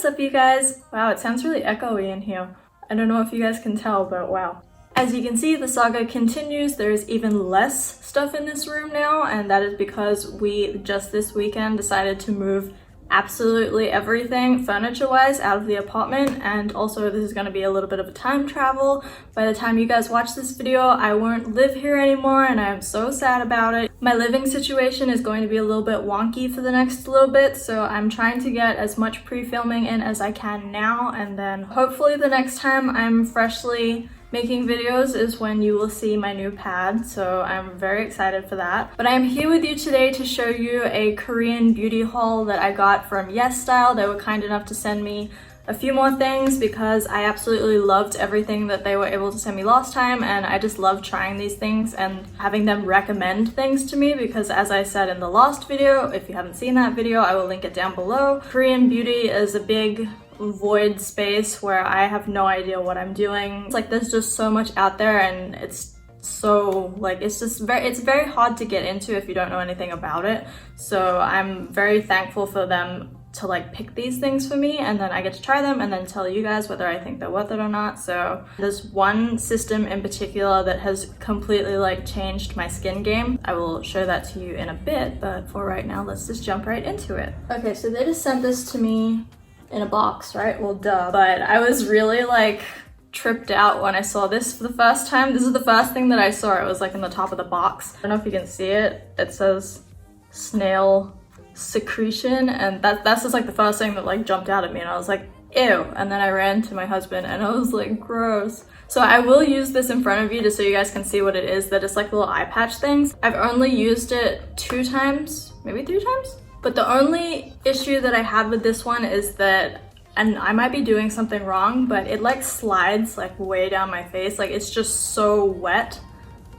What's up, you guys? Wow, it sounds really echoey in here. I don't know if you guys can tell, but wow. As you can see, the saga continues. There's even less stuff in this room now, and that is because we just this weekend decided to move absolutely everything furniture-wise out of the apartment, and also this is going to be a little bit of a time travel. By the time you guys watch this video, I won't live here anymore, and I am so sad about it. My living situation is going to be a little bit wonky for the next little bit, so I'm trying to get as much pre-filming in as I can now, and then hopefully the next time I'm freshly making videos is when you will see my new pad, so I'm very excited for that. But I am here with you today to show you a Korean beauty haul that I got from YesStyle. They were kind enough to send me a few more things because I absolutely loved everything that they were able to send me last time, and I just love trying these things and having them recommend things to me because, as I said in the last video, if you haven't seen that video, I will link it down below. Korean beauty is a big void space where I have no idea what I'm doing. It's like there's just so much out there, and it's so like it's very hard to get into if you don't know anything about it. So I'm very thankful for them to like pick these things for me, and then I get to try them and then tell you guys whether I think they're worth it or not. So there's one system in particular that has completely like changed my skin game. I will show that to you in a bit, but for right now, let's just jump right into it. Okay, so they just sent this to me in a box, right? Well, duh. But I was really like tripped out when I saw this for the first time. This is the first thing that I saw. It was like in the top of the box. I don't know if you can see it. It says Snail secretion, and that's just like the first thing that like jumped out at me, and I was like, ew. And then I ran to my husband and I was like, gross. So I will use this in front of you just so you guys can see what it is. That it's like little eye patch things. I've only used it 2 times, maybe 3 times. But the only issue that I had with this one is that, and I might be doing something wrong, but it like slides like way down my face. Like it's just so wet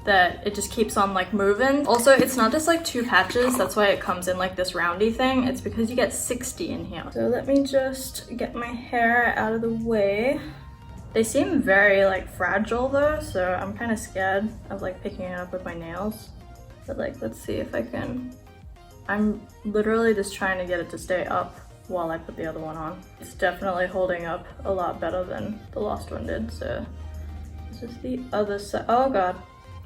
that it just keeps on like moving. Also, it's not just like 2 patches. That's why it comes in like this roundy thing. It's because you get 60 in here. So let me just get my hair out of the way. They seem very like fragile though, so I'm kind of scared of like picking it up with my nails. But like, let's see if I can. I'm literally just trying to get it to stay up while I put the other one on. It's definitely holding up a lot better than the last one did, so this is the other side. Oh god.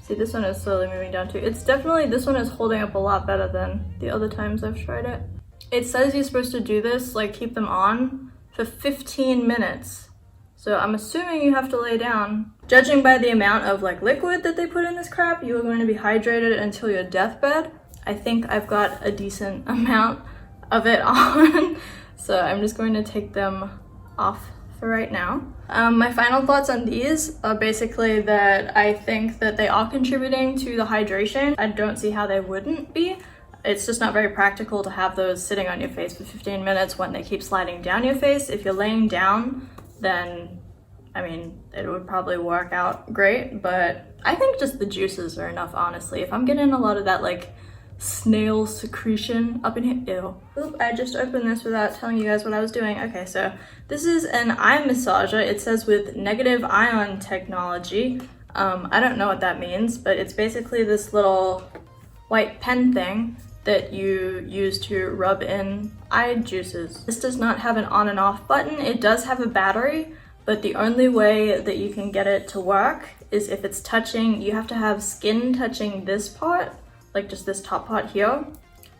See, this one is slowly moving down too. It's definitely, this one is holding up a lot better than the other times I've tried it. It says you're supposed to do this, like keep them on for 15 minutes. So I'm assuming you have to lay down. Judging by the amount of like liquid that they put in this crap, you are going to be hydrated until your deathbed. I think I've got a decent amount of it on, so I'm just going to take them off for right now. My final thoughts on these are basically that I think that they are contributing to the hydration. I don't see how they wouldn't be. It's just not very practical to have those sitting on your face for 15 minutes when they keep sliding down your face. If you're laying down, then I mean, it would probably work out great, but I think just the juices are enough, honestly. If I'm getting a lot of that like snail secretion up in here. Ew. Oop, I just opened this without telling you guys what I was doing. Okay, so this is an eye massager. It says with negative ion technology. I don't know what that means, but it's basically this little white pen thing that you use to rub in eye juices. This does not have an on and off button. It does have a battery, but the only way that you can get it to work is if it's touching, you have to have skin touching this part, like just this top part here,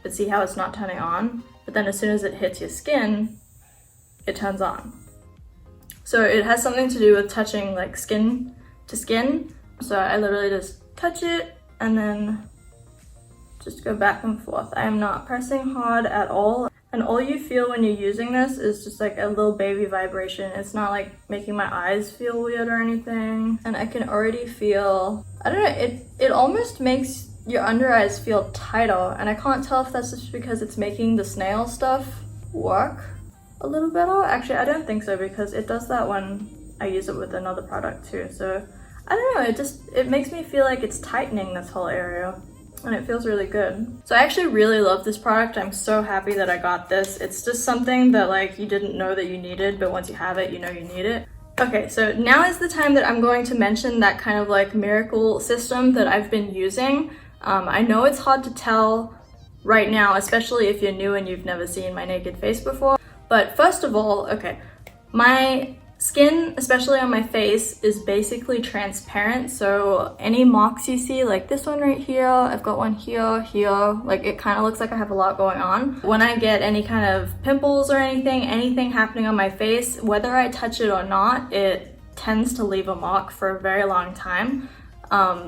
but see how it's not turning on? But then as soon as it hits your skin, it turns on. So it has something to do with touching like skin to skin. So I literally just touch it and then just go back and forth. I am not pressing hard at all. And all you feel when you're using this is just like a little baby vibration. It's not like making my eyes feel weird or anything. And I can already feel, I don't know, it almost makes your under eyes feel tighter, and I can't tell if that's just because it's making the snail stuff work a little better. Actually, I don't think so, because it does that when I use it with another product too. So I don't know, it makes me feel like it's tightening this whole area, and it feels really good. So I actually really love this product. I'm so happy that I got this. It's just something that like you didn't know that you needed, but once you have it, you know you need it. Okay, so now is the time that I'm going to mention that kind of like miracle system that I've been using. I know it's hard to tell right now, especially if you're new and you've never seen my naked face before, But first of all, okay, my skin, especially on my face, is basically transparent, so any marks you see, like this one right here, I've got one here, like it kind of looks like I have a lot going on. When I get any kind of pimples or anything happening on my face, whether I touch it or not, it tends to leave a mark for a very long time.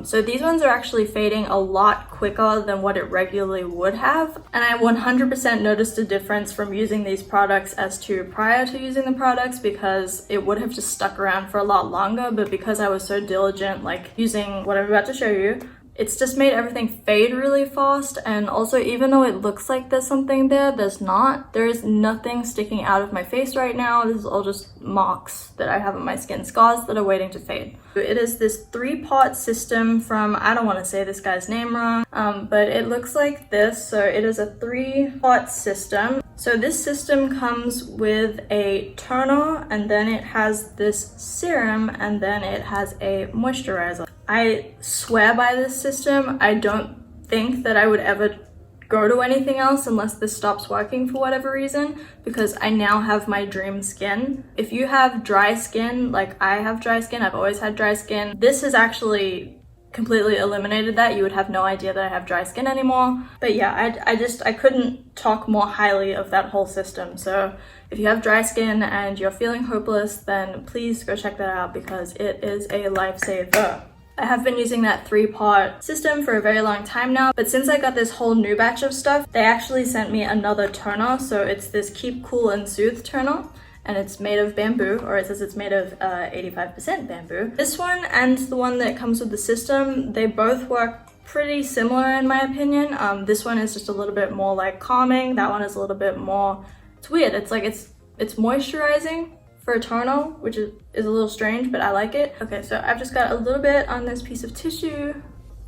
So these ones are actually fading a lot quicker than what it regularly would have. And I 100% noticed a difference from using these products as to prior to using the products, because it would have just stuck around for a lot longer. But because I was so diligent, like using what I'm about to show you, it's just made everything fade really fast. And also, even though it looks like there's something there, there's not. There is nothing sticking out of my face right now. This is all just marks that I have on my skin, scars that are waiting to fade. It is this 3-part system from, I don't want to say this guy's name wrong, but it looks like this. So it is a 3-part system. So this system comes with a toner, and then it has this serum, and then it has a moisturizer. I swear by this system. I don't think that I would ever go to anything else unless this stops working for whatever reason, because I now have my dream skin. If you have dry skin, like I have dry skin, I've always had dry skin, this has actually completely eliminated that. You would have no idea that I have dry skin anymore. But yeah, I couldn't talk more highly of that whole system. So if you have dry skin and you're feeling hopeless, then please go check that out, because it is a lifesaver. I have been using that 3-part system for a very long time now, but since I got this whole new batch of stuff, they actually sent me another toner. So it's this Keep Cool and Soothe toner, and it's made of bamboo, or it says it's made of 85% bamboo. This one and the one that comes with the system, they both work pretty similar in my opinion. This one is just a little bit more like calming. That one is a little bit more, it's weird. It's like it's moisturizing for a toner, which is a little strange, but I like it. Okay, so I've just got a little bit on this piece of tissue,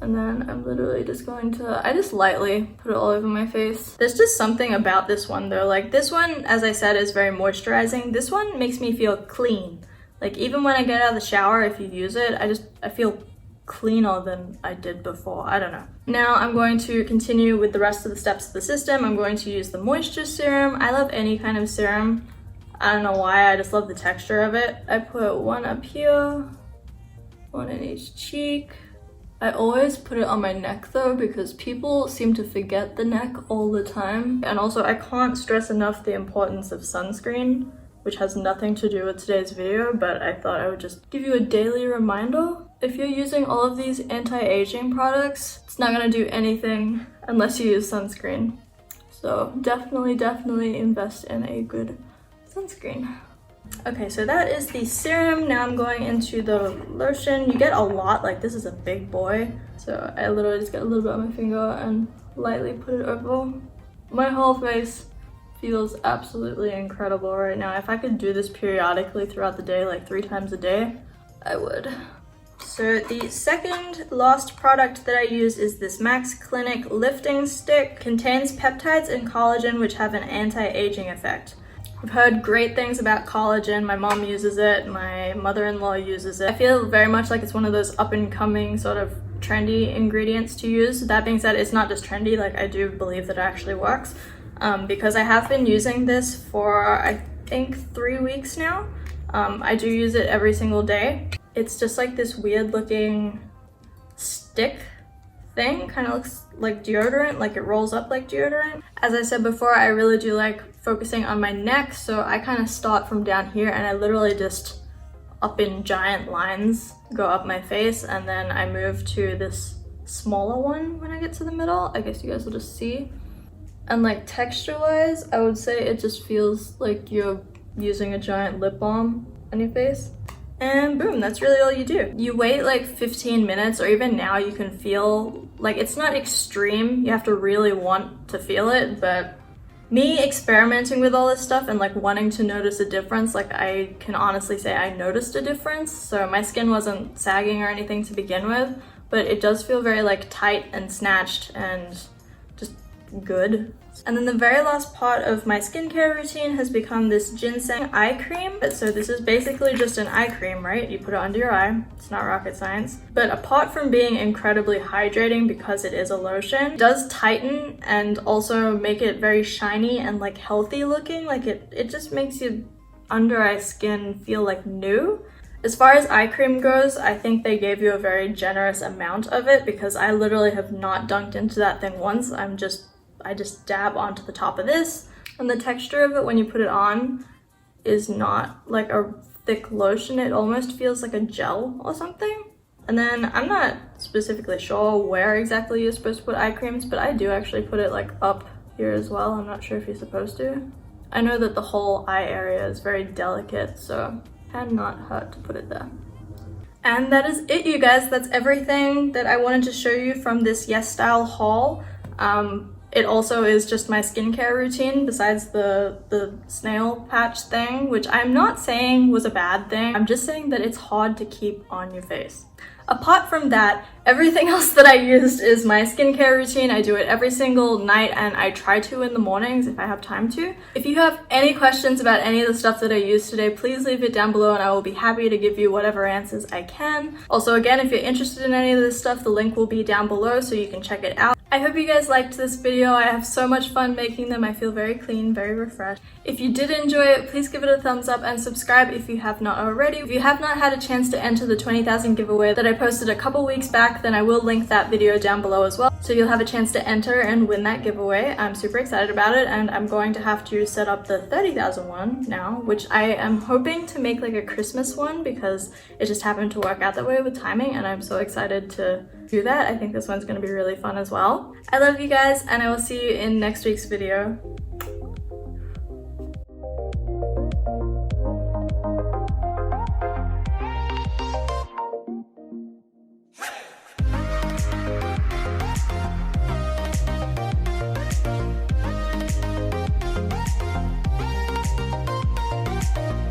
and then I'm literally just going to, I just lightly put it all over my face. There's just something about this one though. Like this one, as I said, is very moisturizing. This one makes me feel clean. Like even when I get out of the shower, if you use it, I feel cleaner than I did before. I don't know. Now I'm going to continue with the rest of the steps of the system. I'm going to use the moisture serum. I love any kind of serum. I don't know why, I just love the texture of it. I put one up here, one in each cheek. I always put it on my neck though, because people seem to forget the neck all the time. And also I can't stress enough the importance of sunscreen, which has nothing to do with today's video, but I thought I would just give you a daily reminder. If you're using all of these anti-aging products, it's not gonna do anything unless you use sunscreen. So definitely invest in a good sunscreen. Okay, so that is the serum. Now I'm going into the lotion. You get a lot, like this is a big boy. So I literally just get a little bit on my finger and lightly put it over. My whole face feels absolutely incredible right now. If I could do this periodically throughout the day, like 3 times a day, I would. So the second last product that I use is this Max Clinic lifting stick. Contains peptides and collagen, which have an anti-aging effect. I've heard great things about collagen. My mom uses it, my mother-in-law uses it. I feel very much like it's one of those up-and-coming sort of trendy ingredients to use. That being said, it's not just trendy, like I do believe that it actually works, because I have been using this for I think 3 weeks now. I do use it every single day. It's just like this weird looking stick thing, kind of looks like deodorant, like it rolls up like deodorant. As I said before, I really do like focusing on my neck, so I kind of start from down here and I literally just up in giant lines go up my face, and then I move to this smaller one when I get to the middle. I guess you guys will just see. And like texture wise, I would say it just feels like you're using a giant lip balm on your face. And boom, that's really all you do. You wait like 15 minutes, or even now you can feel, like it's not extreme, you have to really want to feel it, but me experimenting with all this stuff and like wanting to notice a difference, like I can honestly say I noticed a difference. So my skin wasn't sagging or anything to begin with, but it does feel very like tight and snatched and just good. And then the very last part of my skincare routine has become this ginseng eye cream. So this is basically just an eye cream, right? You put it under your eye. It's not rocket science. But apart from being incredibly hydrating because it is a lotion, it does tighten and also make it very shiny and like healthy looking. Like it just makes your under eye skin feel like new. As far as eye cream goes, I think they gave you a very generous amount of it because I literally have not dunked into that thing once. I just dab onto the top of this, and the texture of it when you put it on is not like a thick lotion. It almost feels like a gel or something. And then I'm not specifically sure where exactly you're supposed to put eye creams, but I do actually put it like up here as well. I'm not sure if you're supposed to. I know that the whole eye area is very delicate, so cannot hurt to put it there. And that is it, you guys. That's everything that I wanted to show you from this YesStyle haul. It also is just my skincare routine besides the snail patch thing, which I'm not saying was a bad thing. I'm just saying that it's hard to keep on your face. Apart from that, everything else that I used is my skincare routine. I do it every single night and I try to in the mornings if I have time to. If you have any questions about any of the stuff that I used today, please leave it down below and I will be happy to give you whatever answers I can. Also, again, if you're interested in any of this stuff, the link will be down below so you can check it out. I hope you guys liked this video. I have so much fun making them. I feel very clean, very refreshed. If you did enjoy it, please give it a thumbs up and subscribe if you have not already. If you have not had a chance to enter the 20,000 giveaway that I posted a couple weeks back, then I will link that video down below as well. So you'll have a chance to enter and win that giveaway. I'm super excited about it, and I'm going to have to set up the 30,000 one now, which I am hoping to make like a Christmas one because it just happened to work out that way with timing, and I'm so excited to do that. I think this one's going to be really fun as well. I love you guys, and I will see you in next week's video.